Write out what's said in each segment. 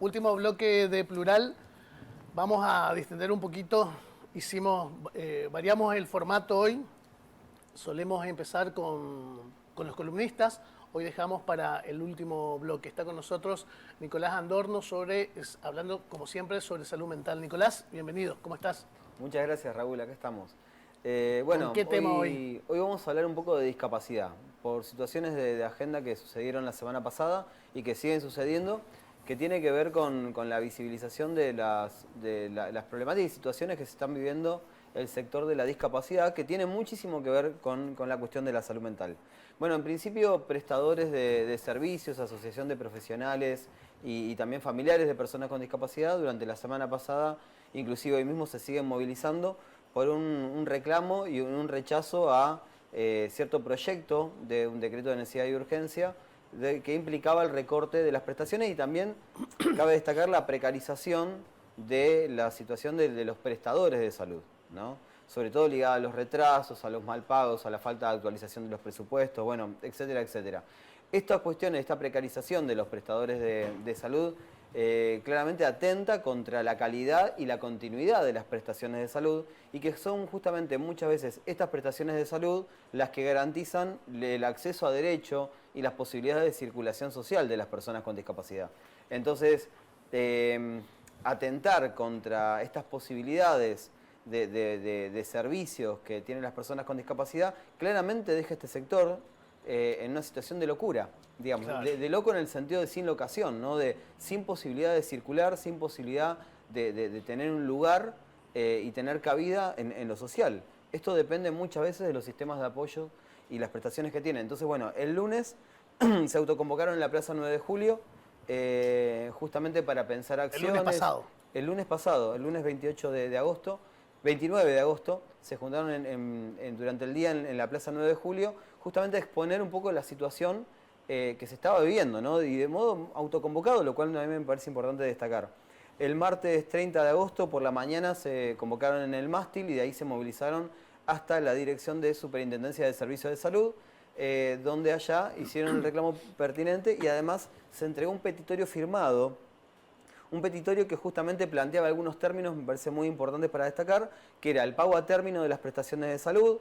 Último bloque de Plural. Vamos a distender un poquito. Variamos el formato hoy. Solemos empezar con los columnistas. Hoy dejamos para el último bloque. Está con nosotros Nicolás Andorno hablando, como siempre, sobre salud mental. Nicolás, bienvenido. ¿Cómo estás? Muchas gracias, Raúl. Acá estamos. ¿Con Bueno, qué tema hoy? hoy vamos a hablar un poco de discapacidad, por situaciones de agenda que sucedieron la semana pasada y que siguen sucediendo, que tiene que ver con la visibilización de las problemáticas y situaciones que se están viviendo el sector de la discapacidad, que tiene muchísimo que ver con la cuestión de la salud mental. Bueno, en principio, prestadores de servicios, asociación de profesionales y también familiares de personas con discapacidad, durante la semana pasada, inclusive hoy mismo, se siguen movilizando por un reclamo y un rechazo a cierto proyecto de un decreto de necesidad y urgencia que implicaba el recorte de las prestaciones y también cabe destacar la precarización de la situación de los prestadores de salud, ¿no? Sobre todo ligada a los retrasos, a los mal pagos, a la falta de actualización de los presupuestos, bueno, etcétera, etcétera. Estas cuestiones, esta precarización de los prestadores de salud claramente atenta contra la calidad y la continuidad de las prestaciones de salud y que son justamente muchas veces estas prestaciones de salud las que garantizan el acceso a derecho y las posibilidades de circulación social de las personas con discapacidad. Entonces, atentar contra estas posibilidades de servicios que tienen las personas con discapacidad claramente deja este sector en una situación de locura, digamos, Claro. de loco en el sentido de sin locación, ¿no? Sin posibilidad de circular, sin posibilidad de tener un lugar y tener cabida en lo social. Esto depende muchas veces de los sistemas de apoyo y las prestaciones que tienen. Entonces, bueno, el lunes se autoconvocaron en la Plaza 9 de Julio justamente para pensar El acciones. lunes pasado. El lunes pasado, el lunes 28 de agosto, 29 de agosto, se juntaron durante el día en la Plaza 9 de Julio, justamente a exponer un poco la situación que se estaba viviendo, ¿no? Y de modo autoconvocado, lo cual a mí me parece importante destacar. El martes 30 de agosto por la mañana se convocaron en el mástil y de ahí se movilizaron hasta la Dirección de Superintendencia de Servicios de Salud, donde allá hicieron el reclamo pertinente y además se entregó un petitorio firmado. Un petitorio que justamente planteaba algunos términos, me parece muy importantes para destacar, que era el pago a término de las prestaciones de salud,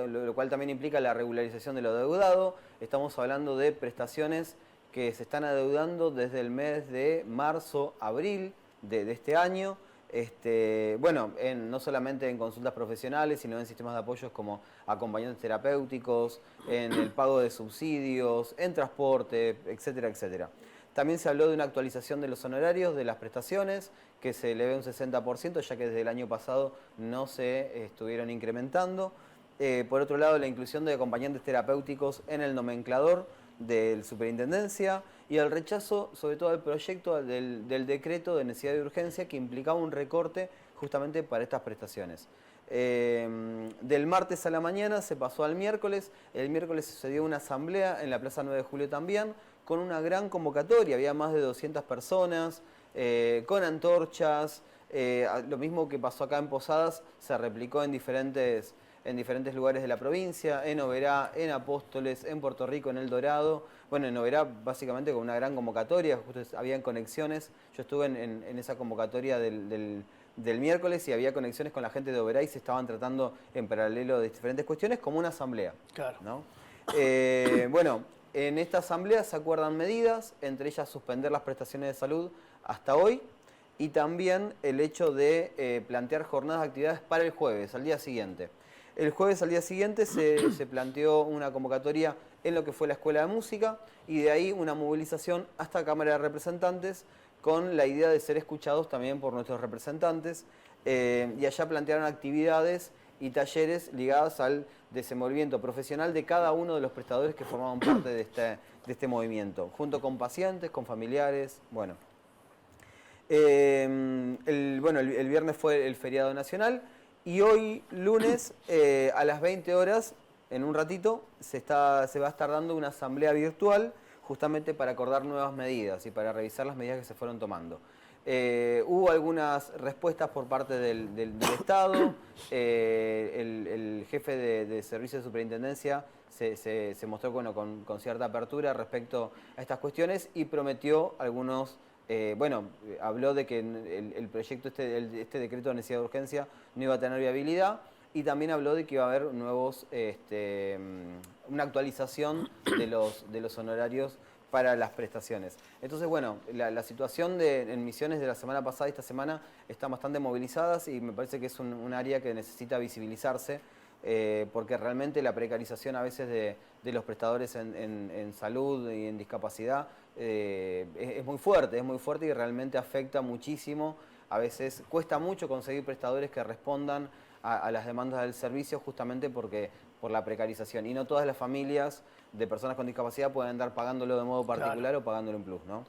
lo cual también implica la regularización de lo adeudado. Estamos hablando de prestaciones que se están adeudando desde el mes de marzo, abril de este año. Bueno, no solamente en consultas profesionales, sino en sistemas de apoyos como acompañantes terapéuticos, en el pago de subsidios, en transporte, etcétera, etcétera. También se habló de una actualización de los honorarios, de las prestaciones, que se eleve un 60%, ya que desde el año pasado no se estuvieron incrementando. Por otro lado, la inclusión de acompañantes terapéuticos en el nomenclador de la superintendencia y el rechazo, sobre todo, al proyecto del decreto de necesidad de urgencia que implicaba un recorte justamente para estas prestaciones. Del martes a la mañana se pasó al miércoles. El miércoles sucedió una asamblea en la Plaza 9 de Julio también, con una gran convocatoria, había más de 200 personas, con antorchas, lo mismo que pasó acá en Posadas, se replicó en diferentes lugares de la provincia, en Oberá, en Apóstoles, en Puerto Rico, en El Dorado. Bueno, en Oberá básicamente con una gran convocatoria, justo habían conexiones, yo estuve en esa convocatoria del miércoles y había conexiones con la gente de Oberá y se estaban tratando en paralelo de diferentes cuestiones como una asamblea, Claro. ¿no? Bueno, en esta asamblea se acuerdan medidas, entre ellas suspender las prestaciones de salud hasta hoy y también el hecho de plantear jornadas de actividades para el jueves, al día siguiente. El jueves al día siguiente se planteó una convocatoria en lo que fue la Escuela de Música y de ahí una movilización hasta Cámara de Representantes con la idea de ser escuchados también por nuestros representantes y allá plantearon actividades y talleres ligados al desenvolvimiento profesional de cada uno de los prestadores que formaban parte de este movimiento, junto con pacientes, con familiares, bueno. El viernes fue el feriado nacional y hoy, lunes, a las 20 horas, en un ratito, se va a estar dando una asamblea virtual justamente para acordar nuevas medidas y para revisar las medidas que se fueron tomando. Hubo algunas respuestas por parte del Estado. El jefe de servicio de superintendencia se mostró con cierta apertura respecto a estas cuestiones y prometió algunos... habló de que el proyecto, este decreto de necesidad de urgencia no iba a tener viabilidad y también habló de que iba a haber una actualización de los honorarios para las prestaciones. Entonces, bueno, la situación en Misiones de la semana pasada y esta semana están bastante movilizadas y me parece que es un área que necesita visibilizarse porque realmente la precarización a veces de los prestadores en salud y en discapacidad es muy fuerte y realmente afecta muchísimo. A veces cuesta mucho conseguir prestadores que respondan a las demandas del servicio justamente por la precarización. Y no todas las familias de personas con discapacidad pueden andar pagándolo de modo particular o pagándolo en plus, ¿no?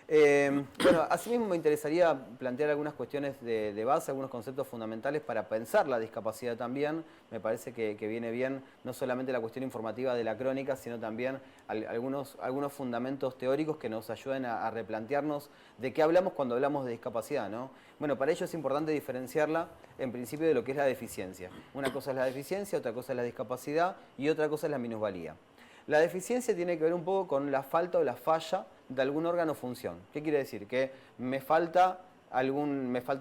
Bueno, asimismo me interesaría plantear algunas cuestiones de base, algunos conceptos fundamentales para pensar la discapacidad también. Me parece que viene bien no solamente la cuestión informativa de la crónica, sino también algunos fundamentos teóricos que nos ayuden a replantearnos de qué hablamos cuando hablamos de discapacidad, ¿no? Bueno, para ello es importante diferenciarla en principio de lo que es la deficiencia. Una cosa es la deficiencia, otra cosa es la discapacidad y otra cosa es la minusvalía. La deficiencia tiene que ver un poco con la falta o la falla de algún órgano o función. ¿Qué quiere decir? Que me falta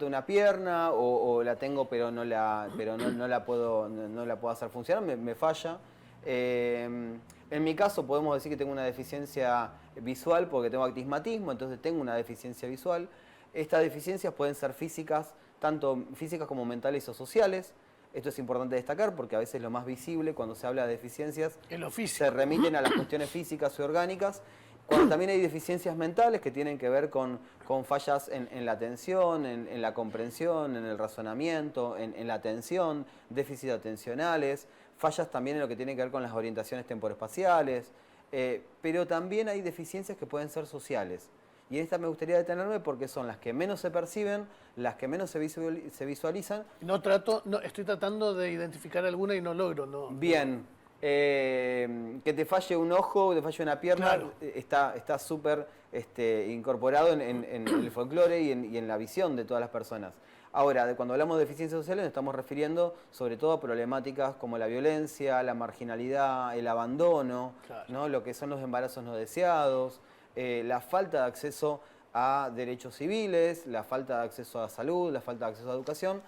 una pierna o la tengo pero no la puedo hacer funcionar, me falla. En mi caso podemos decir que tengo una deficiencia visual porque tengo astigmatismo, entonces tengo una deficiencia visual. Estas deficiencias pueden ser físicas, tanto físicas como mentales o sociales. Esto es importante destacar porque a veces lo más visible cuando se habla de deficiencias se remiten a las cuestiones físicas y orgánicas, cuando también hay deficiencias mentales que tienen que ver con fallas en la atención, en la comprensión, en el razonamiento, en la atención, déficits atencionales, fallas también en lo que tiene que ver con las orientaciones temporoespaciales, pero también hay deficiencias que pueden ser sociales. Y en esta me gustaría detenerme porque son las que menos se perciben, las que menos se visualizan. Estoy tratando de identificar alguna y no logro. Bien, que te falle un ojo, que te falle una pierna, claro. Está súper incorporado en el folclore y en la visión de todas las personas. Ahora, cuando hablamos de deficiencias sociales nos estamos refiriendo sobre todo a problemáticas como la violencia, la marginalidad, el abandono, claro, ¿no? Lo que son los embarazos no deseados, la falta de acceso a derechos civiles, la falta de acceso a salud, la falta de acceso a educación,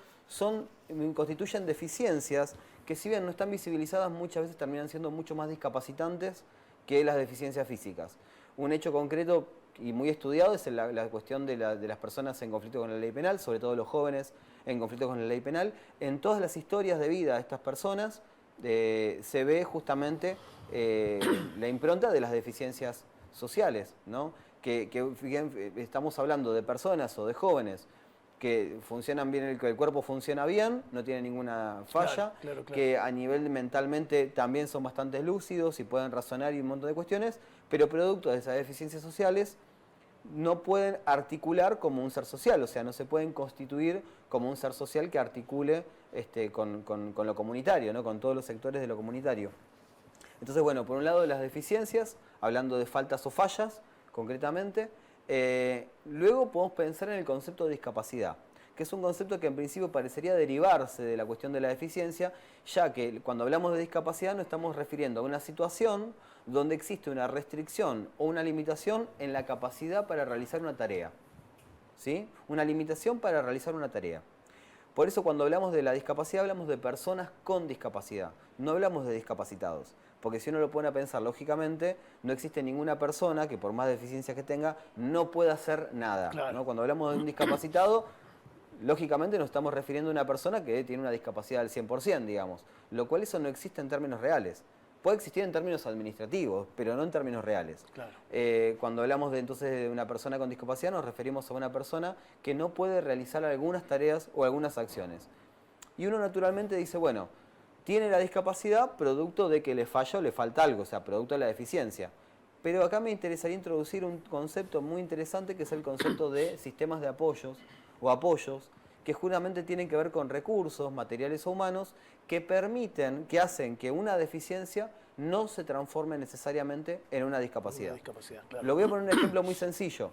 constituyen deficiencias que si bien no están visibilizadas muchas veces terminan siendo mucho más discapacitantes que las deficiencias físicas. Un hecho concreto y muy estudiado es la cuestión de las personas en conflicto con la ley penal, sobre todo los jóvenes en conflicto con la ley penal. En todas las historias de vida de estas personas se ve justamente la impronta de las deficiencias sociales, ¿no? Que estamos hablando de personas o de jóvenes que funcionan bien, que el cuerpo funciona bien, no tiene ninguna falla, claro. Que a nivel mentalmente también son bastante lúcidos y pueden razonar y un montón de cuestiones, pero producto de esas deficiencias sociales no pueden articular como un ser social, o sea, no se pueden constituir como un ser social que articule con lo comunitario, ¿no? Con todos los sectores de lo comunitario. Entonces, bueno, por un lado las deficiencias, hablando de faltas o fallas, concretamente. Luego podemos pensar en el concepto de discapacidad, que es un concepto que en principio parecería derivarse de la cuestión de la deficiencia, ya que cuando hablamos de discapacidad nos estamos refiriendo a una situación donde existe una restricción o una limitación en la capacidad para realizar una tarea, ¿sí? Una limitación para realizar una tarea. Por eso cuando hablamos de la discapacidad hablamos de personas con discapacidad, no hablamos de discapacitados. Porque si uno lo pone a pensar lógicamente, no existe ninguna persona que por más deficiencias que tenga no pueda hacer nada, claro, ¿no? Cuando hablamos de un discapacitado, lógicamente nos estamos refiriendo a una persona que tiene una discapacidad del 100%, digamos, lo cual eso no existe en términos reales. Puede existir en términos administrativos, pero no en términos reales. Claro. Cuando hablamos entonces de una persona con discapacidad, nos referimos a una persona que no puede realizar algunas tareas o algunas acciones. Y uno naturalmente dice, bueno, tiene la discapacidad producto de que le falla o le falta algo, o sea, producto de la deficiencia. Pero acá me interesaría introducir un concepto muy interesante que es el concepto de sistemas de apoyos o apoyos que justamente tienen que ver con recursos, materiales o humanos que que hacen que una deficiencia no se transforme necesariamente en una discapacidad. Claro. Lo voy a poner un ejemplo muy sencillo.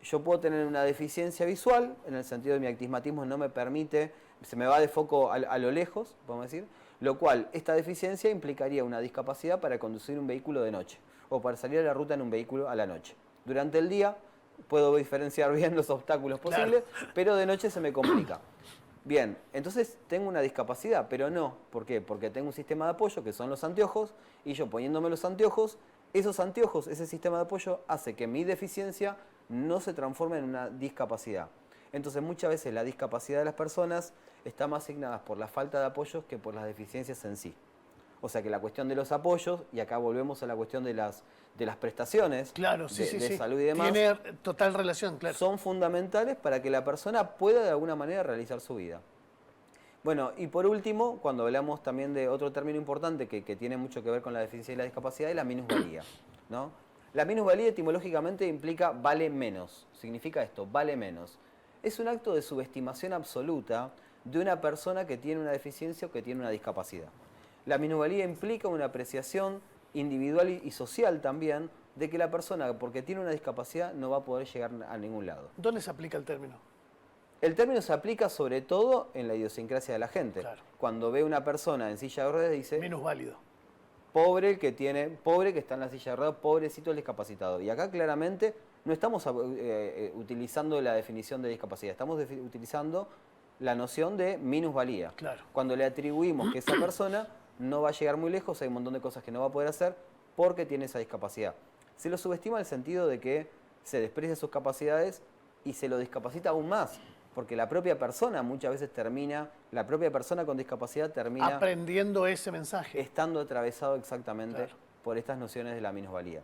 yo puedo tener una deficiencia visual, en el sentido de mi astigmatismo no me permite, se me va de foco a lo lejos, podemos decir, lo cual esta deficiencia implicaría una discapacidad para conducir un vehículo de noche o para salir a la ruta en un vehículo a la noche. Durante el día puedo diferenciar bien los obstáculos posibles, pero de noche se me complica. Bien, entonces tengo una discapacidad, pero no. ¿Por qué? Porque tengo un sistema de apoyo que son los anteojos y yo poniéndome los anteojos, esos anteojos, ese sistema de apoyo hace que mi deficiencia no se transforme en una discapacidad. Entonces muchas veces la discapacidad de las personas está más asignada por la falta de apoyos que por las deficiencias en sí. O sea que la cuestión de los apoyos, y acá volvemos a la cuestión de las prestaciones Claro, de salud y demás, tiene total relación, claro. son fundamentales para que la persona pueda de alguna manera realizar su vida. Bueno, y por último, cuando hablamos también de otro término importante que tiene mucho que ver con la deficiencia y la discapacidad, es la minusvalía, ¿no? La minusvalía etimológicamente implica vale menos, significa esto, vale menos. Es un acto de subestimación absoluta de una persona que tiene una deficiencia o que tiene una discapacidad. La minusvalía implica una apreciación individual y social también de que la persona, porque tiene una discapacidad, no va a poder llegar a ningún lado. ¿Dónde se aplica el término? El término se aplica sobre todo en la idiosincrasia de la gente. Claro. Cuando ve una persona en silla de ruedas dice, Minusválido. pobre que está en la silla de ruedas, pobrecito el discapacitado. Y acá claramente no estamos utilizando la definición de discapacidad, estamos utilizando la noción de minusvalía. Claro. Cuando le atribuimos que esa persona no va a llegar muy lejos, hay un montón de cosas que no va a poder hacer porque tiene esa discapacidad. Se lo subestima en el sentido de que se desprecia sus capacidades y se lo discapacita aún más, porque la propia persona muchas veces la propia persona con discapacidad termina aprendiendo ese mensaje. estando atravesado exactamente por estas nociones de la minusvalía.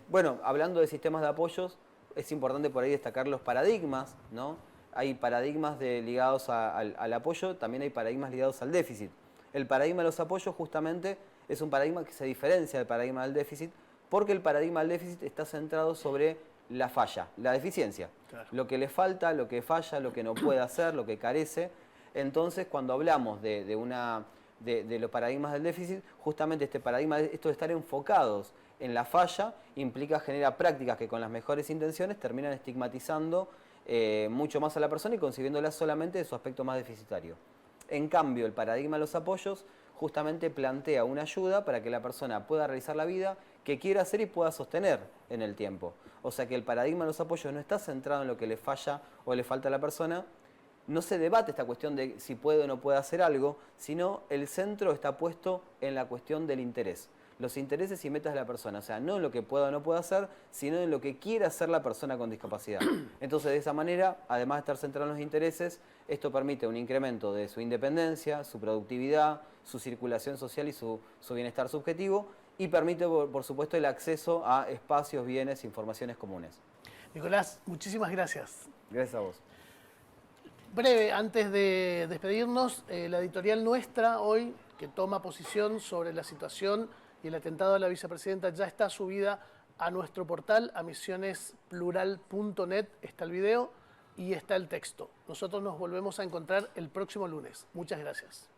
Bueno, hablando de sistemas de apoyos, es importante por ahí destacar los paradigmas, ¿no? Hay paradigmas ligados al apoyo, también hay paradigmas ligados al déficit. El paradigma de los apoyos justamente es un paradigma que se diferencia del paradigma del déficit, porque el paradigma del déficit está centrado sobre la falla, la deficiencia. Claro. Lo que le falta, lo que falla, lo que no puede hacer, lo que carece. Entonces, cuando hablamos de los paradigmas del déficit, justamente este paradigma, esto de estar enfocados en la falla, genera prácticas que con las mejores intenciones terminan estigmatizando mucho más a la persona y concibiéndola solamente de su aspecto más deficitario. En cambio, el paradigma de los apoyos justamente plantea una ayuda para que la persona pueda realizar la vida que quiera hacer y pueda sostener en el tiempo. O sea que el paradigma de los apoyos no está centrado en lo que le falla o le falta a la persona, no se debate esta cuestión de si puede o no puede hacer algo, sino el centro está puesto en la cuestión del interés. Los intereses y metas de la persona, o sea, no en lo que pueda o no pueda hacer, sino en lo que quiera hacer la persona con discapacidad. Entonces, de esa manera, además de estar centrado en los intereses, esto permite un incremento de su independencia, su productividad, su circulación social y su bienestar subjetivo, y permite, por supuesto, el acceso a espacios, bienes, informaciones comunes. Nicolás, muchísimas gracias. Gracias a vos. Breve, antes de despedirnos, la editorial nuestra hoy, que toma posición sobre la situación y el atentado a la vicepresidenta, ya está subida a nuestro portal, a misionesplural.net. Está el video y está el texto. Nosotros nos volvemos a encontrar el próximo lunes. Muchas gracias.